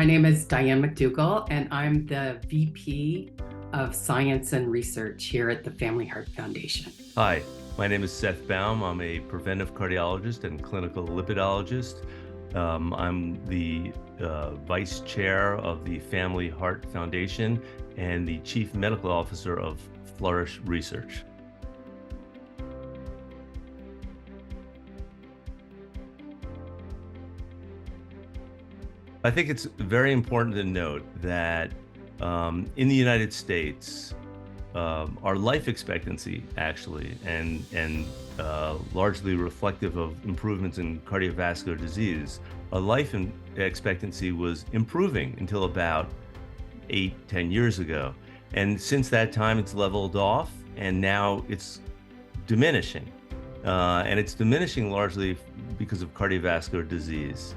name is Diane MacDougall, and I'm the VP of Science and Research here at the Family Heart Foundation. Hi, my name is Seth Baum. I'm a preventive cardiologist and clinical lipidologist. I'm the vice chair of the Family Heart Foundation and the chief medical officer of Flourish Research. I think it's very important to note that in the United States, our life expectancy actually, and largely reflective of improvements in cardiovascular disease, our life expectancy was improving until about 8-10 years ago. And since that time, it's leveled off, and now it's diminishing. And it's diminishing largely because of cardiovascular disease.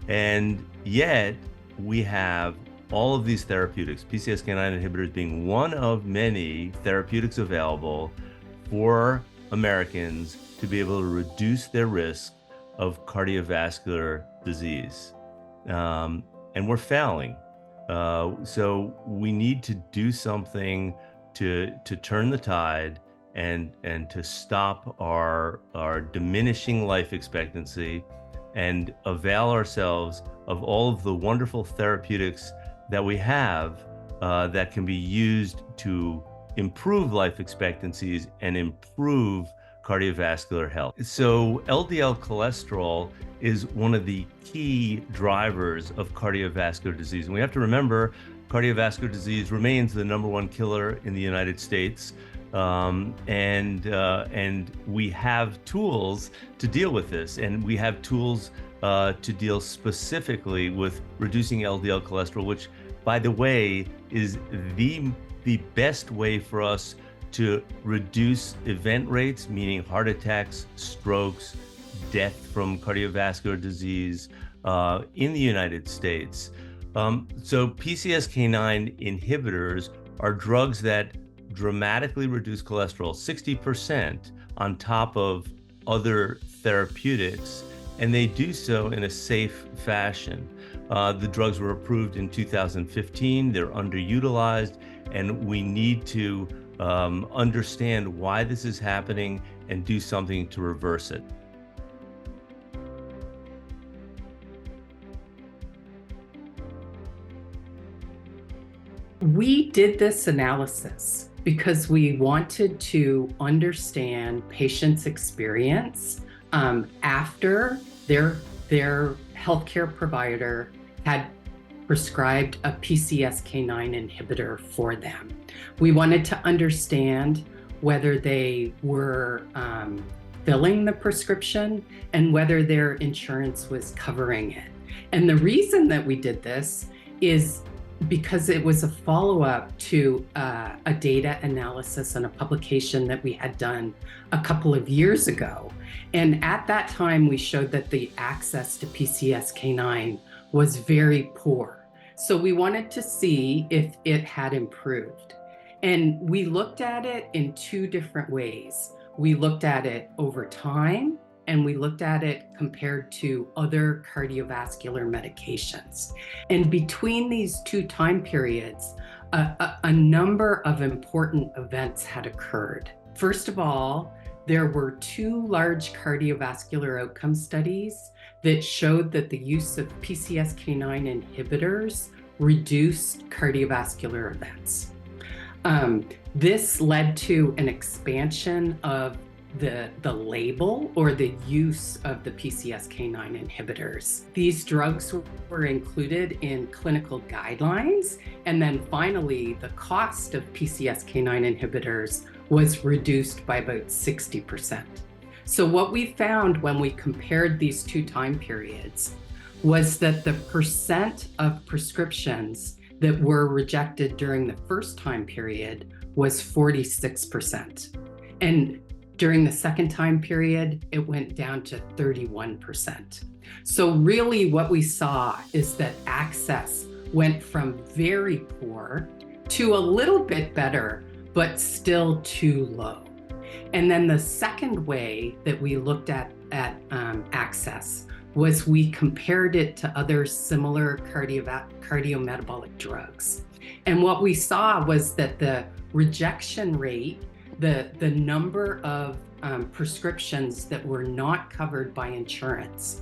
And yet we have all of these therapeutics, PCSK9 inhibitors being one of many therapeutics available for Americans to be able to reduce their risk of cardiovascular disease. And we're failing. So we need to do something to turn the tide and to stop our diminishing life expectancy and avail ourselves of all of the wonderful therapeutics that we have that can be used to improve life expectancies and improve cardiovascular health. So LDL cholesterol is one of the key drivers of cardiovascular disease. And we have to remember, cardiovascular disease remains the #1 killer in the United States. And we have tools to deal with this, and we have tools to deal specifically with reducing LDL cholesterol, which, by the way, is the best way for us to reduce event rates, meaning heart attacks, strokes, death from cardiovascular disease in the United States. So PCSK9 inhibitors are drugs that dramatically reduce cholesterol, 60% on top of other therapeutics, and they do so in a safe fashion. The drugs were approved in 2015, they're underutilized, and we need to understand why this is happening and do something to reverse it. We did this analysis because we wanted to understand patients' experience after their healthcare provider had prescribed a PCSK9 inhibitor for them. We wanted to understand whether they were filling the prescription and whether their insurance was covering it. And the reason that we did this is because it was a follow-up to a data analysis and a publication that we had done a couple of years ago. And at that time, we showed that the access to PCSK9 was very poor. So we wanted to see if it had improved. And we looked at it in two different ways. We looked at it over time, and we looked at it compared to other cardiovascular medications. And between these two time periods, a number of important events had occurred. First of all, there were two large cardiovascular outcome studies that showed that the use of PCSK9 inhibitors reduced cardiovascular events. This led to an expansion of the label or the use of the PCSK9 inhibitors. These drugs were included in clinical guidelines, and then finally the cost of PCSK9 inhibitors was reduced by about 60%. So what we found when we compared these two time periods was that the percent of prescriptions that were rejected during the first time period was 46%. And during the second time period, it went down to 31%. So really what we saw is that access went from very poor to a little bit better, but still too low. And then the second way that we looked at access was we compared it to other similar cardiometabolic drugs. And what we saw was that the rejection rate, the number of prescriptions that were not covered by insurance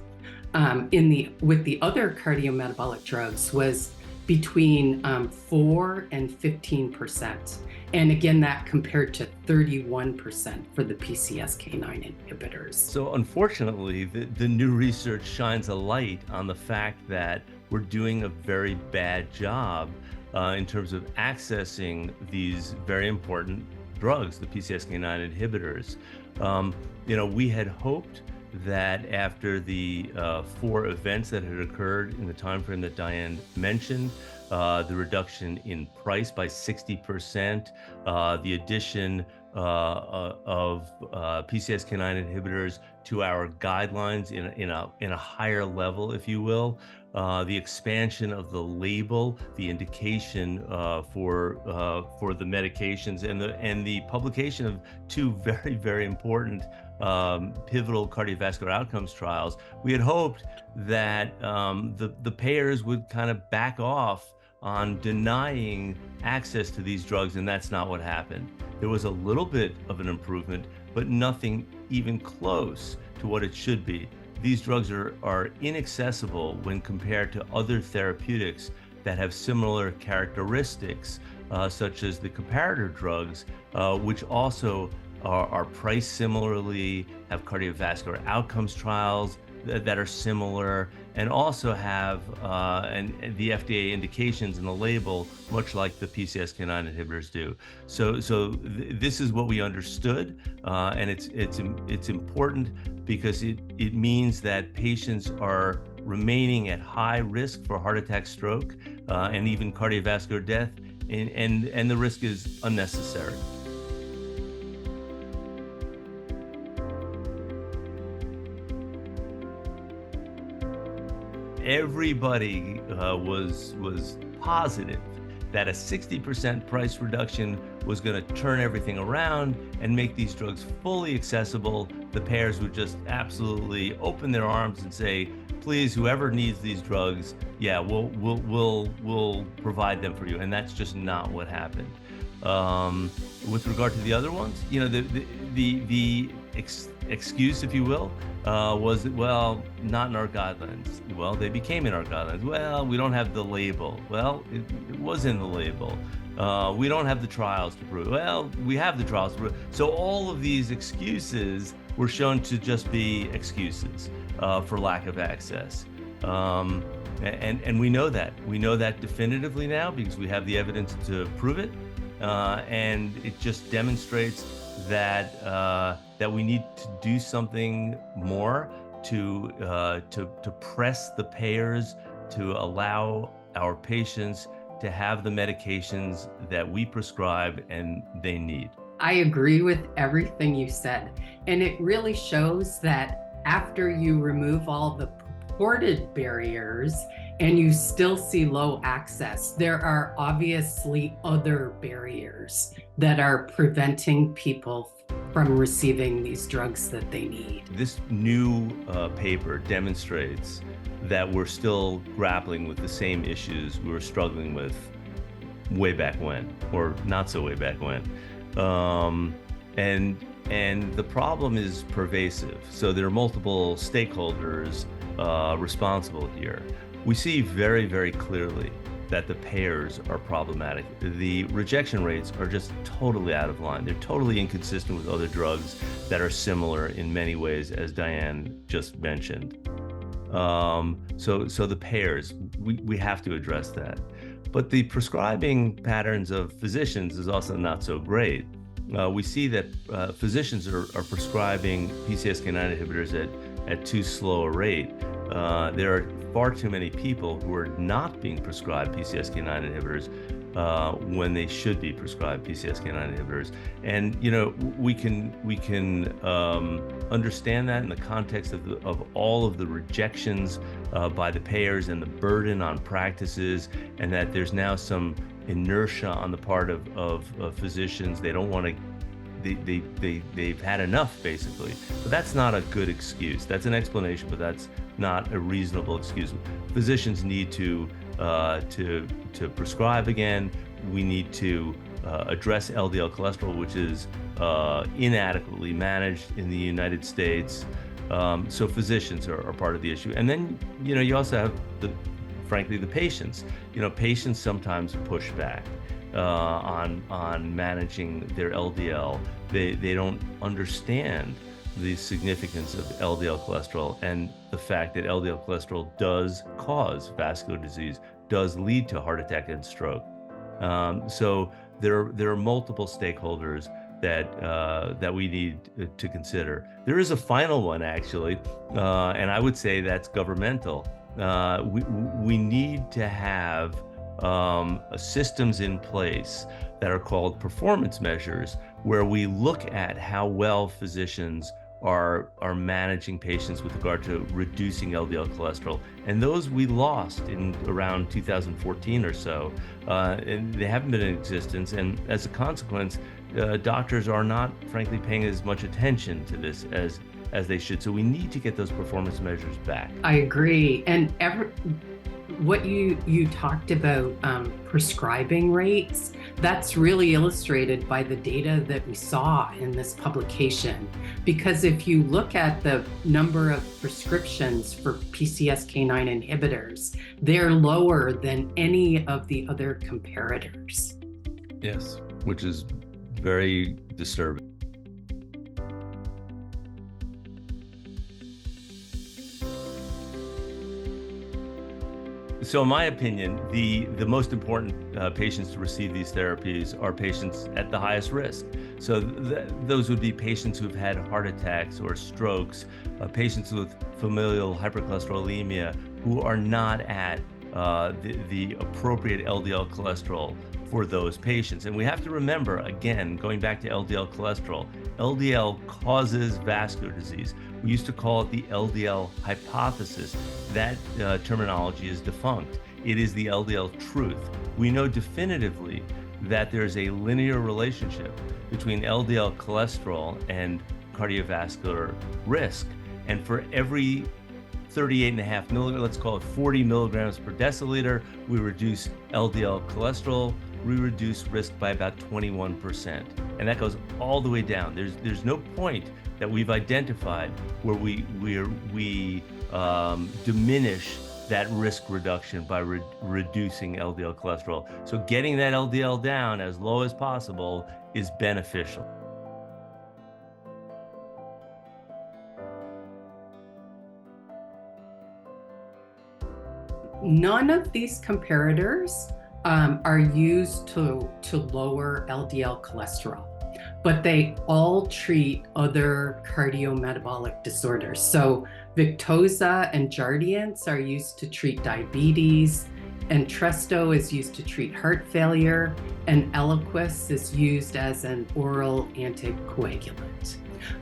with the other cardiometabolic drugs was between 4 and 15%. And again, that compared to 31% for the PCSK9 inhibitors. So unfortunately, the new research shines a light on the fact that we're doing a very bad job in terms of accessing these very important drugs, the PCSK9 inhibitors. We had hoped that after the 4 events that had occurred in the time frame that Diane mentioned, the reduction in price by 60%, the addition of PCSK9 inhibitors to our guidelines in a higher level, if you will, the expansion of the label, the indication for the medications, and the publication of 2 very, very important pivotal cardiovascular outcomes trials. We had hoped that the payers would kind of back off on denying access to these drugs, and that's not what happened. There was a little bit of an improvement, but nothing even close to what it should be. These drugs are inaccessible when compared to other therapeutics that have similar characteristics, such as the comparator drugs, which also are priced similarly, have cardiovascular outcomes trials that are similar, and also have the FDA indications in the label, much like the PCSK9 inhibitors do. So this is what we understood, and it's important because it means that patients are remaining at high risk for heart attack, stroke, and even cardiovascular death, and the risk is unnecessary. Everybody was positive that a 60% price reduction was going to turn everything around and make these drugs fully accessible. The payers would just absolutely open their arms and say, please, whoever needs these drugs, yeah, we'll provide them for you. And that's just not what happened. With regard to the other ones, the excuse, if you will, was that, well, not in our guidelines. Well, they became in our guidelines. Well, we don't have the label. Well, it was in the label. We don't have the trials to prove. Well, we have the trials to prove. So all of these excuses were shown to just be excuses for lack of access. And we know that. We know that definitively now because we have the evidence to prove it. And it just demonstrates that we need to do something more to press the payers to allow our patients to have the medications that we prescribe and they need. I agree with everything you said. And it really shows that after you remove all the purported barriers and you still see low access, there are obviously other barriers that are preventing people from receiving these drugs that they need. This new paper demonstrates that we're still grappling with the same issues we were struggling with way back when, or not so way back when. And the problem is pervasive. So there are multiple stakeholders responsible here. We see very, very clearly that the payers are problematic. The rejection rates are just totally out of line. They're totally inconsistent with other drugs that are similar in many ways, as Diane just mentioned. So the payers, we have to address that. But the prescribing patterns of physicians is also not so great. We see that physicians are prescribing PCSK9 inhibitors at too slow a rate. There are far too many people who are not being prescribed PCSK9 inhibitors when they should be prescribed PCSK9 inhibitors. And we can understand that in the context of all of the rejections by the payers and the burden on practices, and that there's now some inertia on the part of physicians. They don't want to. They've had enough, basically. But that's not a good excuse. That's an explanation, but not a reasonable excuse. Physicians need to prescribe again. We need to address LDL cholesterol, which is inadequately managed in the United States. So physicians are part of the issue. And then, you also have frankly, the patients. Patients sometimes push back on managing their LDL. They don't understand the significance of LDL cholesterol and the fact that LDL cholesterol does cause vascular disease, does lead to heart attack and stroke. So there are multiple stakeholders that we need to consider. There is a final one, actually, and I would say that's governmental. We need to have systems in place that are called performance measures, where we look at how well physicians are managing patients with regard to reducing LDL cholesterol. And those we lost in around 2014 or so, and they haven't been in existence. And as a consequence, doctors are not, frankly, paying as much attention to this as they should. So we need to get those performance measures back. I agree. And what you talked about, prescribing rates, that's really illustrated by the data that we saw in this publication. Because if you look at the number of prescriptions for PCSK9 inhibitors, they're lower than any of the other comparators. Yes, which is very disturbing. So in my opinion, the most important patients to receive these therapies are patients at the highest risk. So those would be patients who've had heart attacks or strokes, patients with familial hypercholesterolemia who are not at the appropriate LDL cholesterol for those patients. And we have to remember, again, going back to LDL cholesterol, LDL causes vascular disease. We used to call it the LDL hypothesis. That terminology is defunct. It is the LDL truth. We know definitively that there's a linear relationship between LDL cholesterol and cardiovascular risk. And for every 38.5 milligrams, let's call it 40 milligrams per deciliter, we reduce LDL cholesterol, we reduce risk by about 21%. And that goes all the way down. There's no point that we've identified where we diminish that risk reduction by reducing LDL cholesterol. So getting that LDL down as low as possible is beneficial. None of these comparators are used to lower LDL cholesterol, but they all treat other cardiometabolic disorders. So Victoza and Jardiance are used to treat diabetes, Entresto is used to treat heart failure, and Eliquis is used as an oral anticoagulant.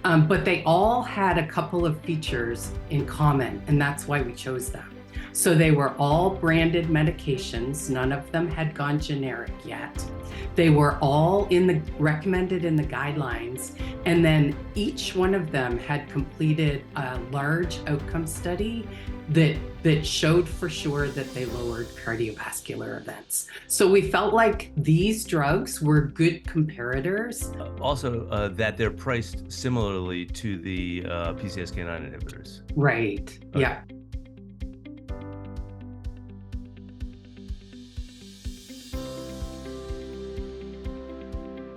But they all had a couple of features in common, and that's why we chose them. So they were all branded medications. None of them had gone generic yet. They were all recommended in the guidelines. And then each one of them had completed a large outcome study that showed for sure that they lowered cardiovascular events. So we felt like these drugs were good comparators. Also, that they're priced similarly to the PCSK9 inhibitors. Right, okay. Yeah.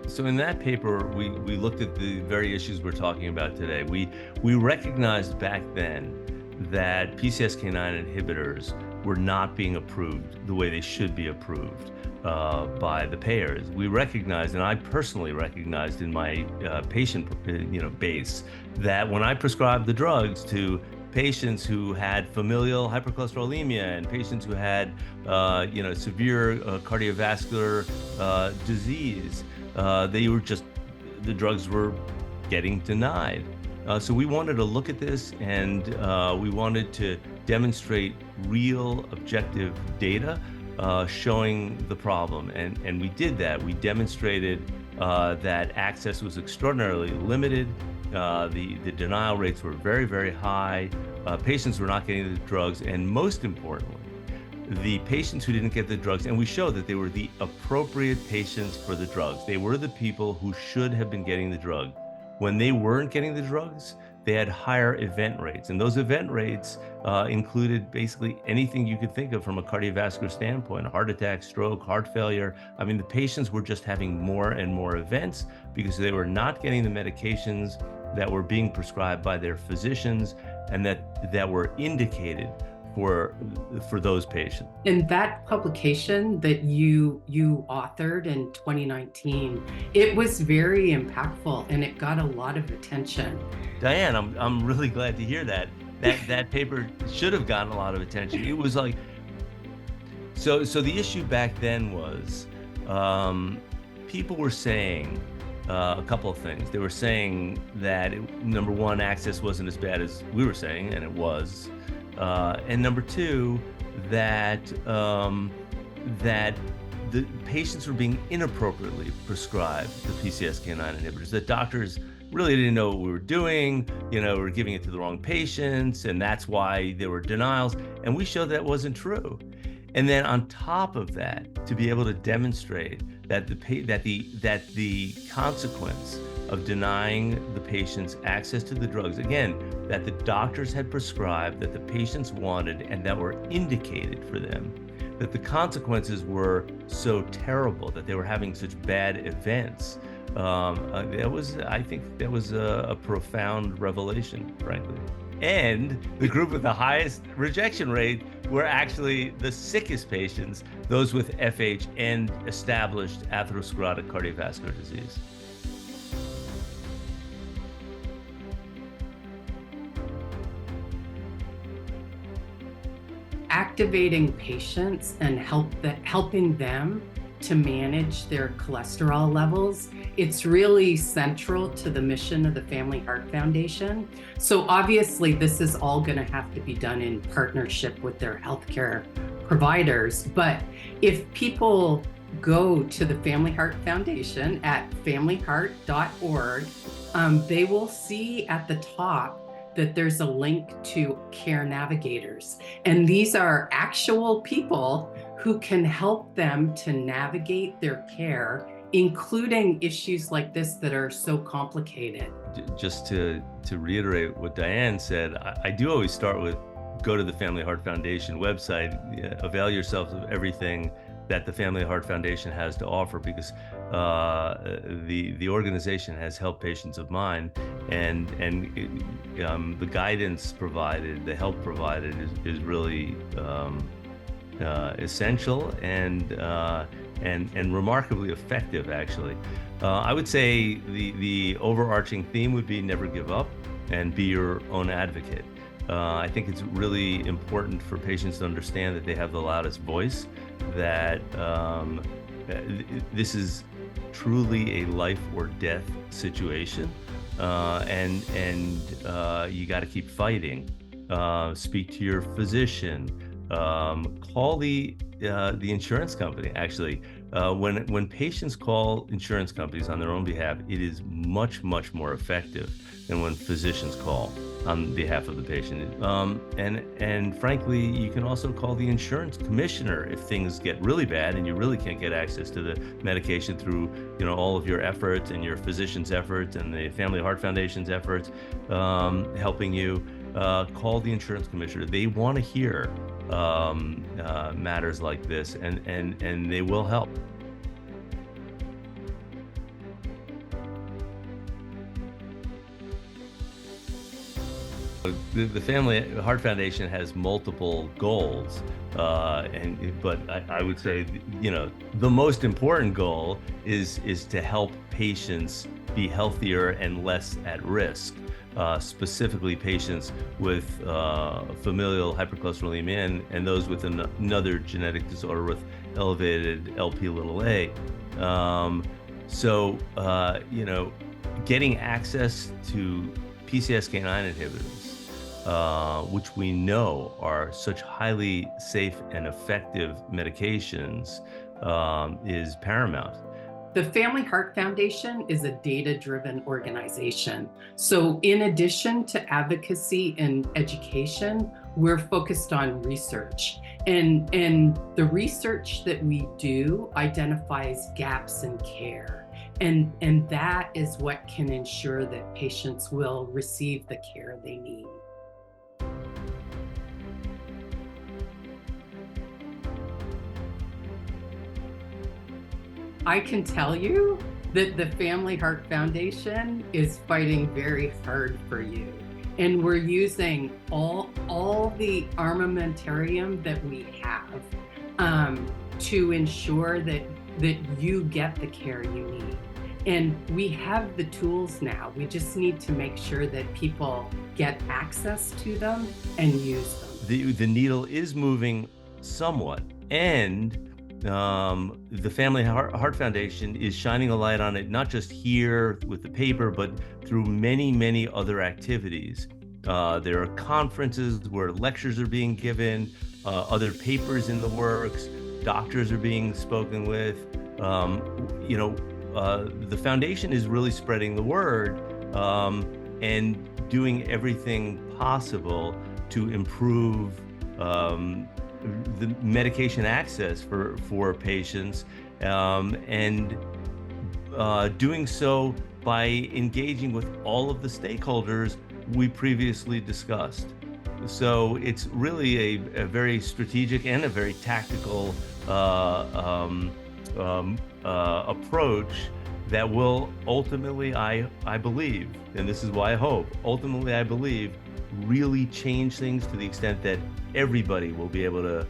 So in that paper, we looked at the very issues we're talking about today. We recognized back then that PCSK9 inhibitors were not being approved the way they should be approved by the payers. We recognized, and I personally recognized in my patient base, that when I prescribed the drugs to patients who had familial hypercholesterolemia and patients who had severe cardiovascular disease, the drugs were getting denied. So we wanted to look at this, and we wanted to demonstrate real objective data showing the problem. And we did that. We demonstrated that access was extraordinarily limited The denial rates were very, very high. Patients were not getting the drugs, and most importantly, the patients who didn't get the drugs, and we showed that they were the appropriate patients for the drugs. They were the people who should have been getting the drug. When they weren't getting the drugs, they had higher event rates. And those event rates included basically anything you could think of from a cardiovascular standpoint: heart attack, stroke, heart failure. I mean, the patients were just having more and more events because they were not getting the medications that were being prescribed by their physicians and that were indicated for those patients. In that publication that you authored in 2019, it was very impactful and it got a lot of attention. Diane, I'm really glad to hear that. That paper should have gotten a lot of attention. It was like, so the issue back then was people were saying a couple of things. They were saying that number one, access wasn't as bad as we were saying, and it was. And number two, that the patients were being inappropriately prescribed the PCSK9 inhibitors. That doctors really didn't know what we were doing. We're giving it to the wrong patients, and that's why there were denials. And we showed that wasn't true. And then on top of that, to be able to demonstrate that the consequence of denying the patients access to the drugs, again, that the doctors had prescribed, that the patients wanted, and that were indicated for them, that the consequences were so terrible, that they were having such bad events. I think that was a profound revelation, frankly. And the group with the highest rejection rate were actually the sickest patients, those with FH and established atherosclerotic cardiovascular disease. Activating patients and helping them to manage their cholesterol levels, it's really central to the mission of the Family Heart Foundation. So obviously this is all going to have to be done in partnership with their healthcare providers. But if people go to the Family Heart Foundation at familyheart.org, they will see at the top that there's a link to care navigators. And these are actual people who can help them to navigate their care, including issues like this that are so complicated. Just to reiterate what Diane said, I do always start with go to the Family Heart Foundation website, avail yourself of everything that the Family Heart Foundation has to offer, because the organization has helped patients of mine, and the guidance provided, the help provided is really essential and remarkably effective, actually. I would say the overarching theme would be never give up and be your own advocate. I think it's really important for patients to understand that they have the loudest voice, that this is truly a life or death situation, and you got to keep fighting. Speak to your physician. Call the insurance company. Actually, when patients call insurance companies on their own behalf, it is much more effective than when physicians call on behalf of the patient. And frankly, you can also call the insurance commissioner if things get really bad and you really can't get access to the medication through all of your efforts and your physician's efforts and the Family Heart Foundation's efforts helping you. Call the insurance commissioner. They want to hear matters like this, and they will help. The Family Heart Foundation has multiple goals, but I would say, the most important goal is to help patients be healthier and less at risk. Specifically patients with familial hypercholesterolemia and those with another genetic disorder with elevated Lp(a). Getting access to PCSK9 inhibitors, which we know are such highly safe and effective medications, is paramount. The Family Heart Foundation is a data-driven organization. So in addition to advocacy and education, we're focused on research. And the research that we do identifies gaps in care. And that is what can ensure that patients will receive the care they need. I can tell you that the Family Heart Foundation is fighting very hard for you. And we're using all the armamentarium that we have to ensure that you get the care you need. And we have the tools now. We just need to make sure that people get access to them and use them. The needle is moving somewhat, and the Family Heart Foundation is shining a light on it, not just here with the paper, but through many, many other activities. There are conferences where lectures are being given, other papers in the works, doctors are being spoken with. The foundation is really spreading the word and doing everything possible to improve the medication access for patients, and doing so by engaging with all of the stakeholders we previously discussed. So it's really a very strategic and a very tactical approach that will ultimately, I believe, and this is why I hope, ultimately I believe, really change things to the extent that everybody will be able to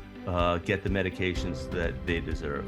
get the medications that they deserve.